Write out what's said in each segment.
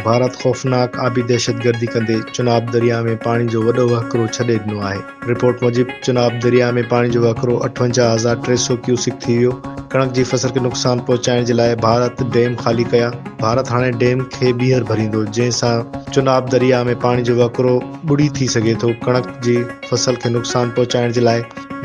भारत खौफ़नाक आबी दहशतगर्दी कंदे चुनाब दरिया में पानी जो वॾो वहकिरो छॾे ॾिनो आहे। रिपोर्ट मूजिब चुनाब दरिया में पानी जो वहकिरो 58,300 क्यूसिक थी वियो। कणक जी फसल खे नुक़सान पहुचाइण जे लाइ भारत डैम ख़ाली कया। भारत हाणे डैम खे ॿीहर भरींदो, जंहिंसां चुनाब दरिया में पानी जो वहकिरो ॿुड़ी थी सघे थो। कणक जी फसल खे नुक़सान पहुचाइण जे लाइ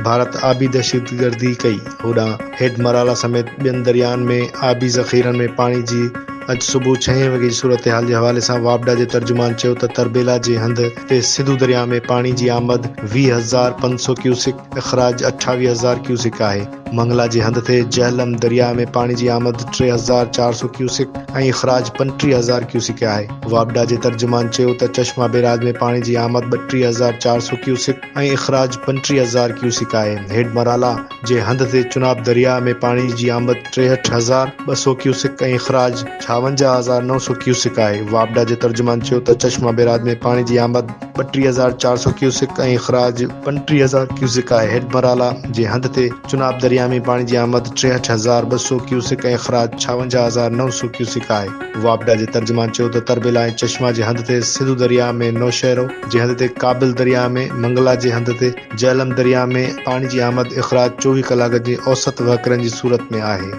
भारत आबी दहशतगर्दी कई। होॾां हेडमराला समेत ॿियनि दरियानि में आबी ज़ख़ीरनि में पाणी जी अॼु सुबुह 6 वॻे जी सूरत हाल जे हवाले सां वापडा जे तर्जुमान चयो त तरबेला जे हंध ते सिंधु दरिया में पाणी जी आमद 20,500 क्यूसिक, इख़राज 28,000 क्यूसिक आहे। मंगला जे हंध ते जहलम दरिया में पाणी जी आमद 3,400 क्यूसिक ऐं इख़राज 35,000 क्यूसिक आहे। वापडा जे तर्जुमान चयो त चश्मा बैराज में पाणी जी आमद 32,400 क्यूसिक ऐं इख़राज 35,000 क्यूसिक आहे। हेडमराला जे हंध ते चुनाब दरिया में पाणी जी आमद 63,200 क्यूसिक ऐं इख़राज 52,900 क्यूसिक आहे। वापडा जे तर्जुमान चयो त चश्मा बैराज में पाणी जी आमद 32,400 क्यूसिक ऐं इख़राज 35,000 क्यूसिक आहे। हेडमराला जे हंध ते चुनाब दरिया में पाणी जी आमद 63,200 क्यूसिक ऐं इख़राज 56,900 क्यूसिक आहे। वापडा जे तर्जुमान चयो त तरबेला ऐं चश्मा जे हंध ते सिंधु दरिया में नौशहरो जे हंध ते काबिल दरिया में, मंगला जे हंध ते जहलम दरिया में पाणी जी आमद इख़राज 24 कलाक जे औसत वहकिरनि जी सूरत में आहे।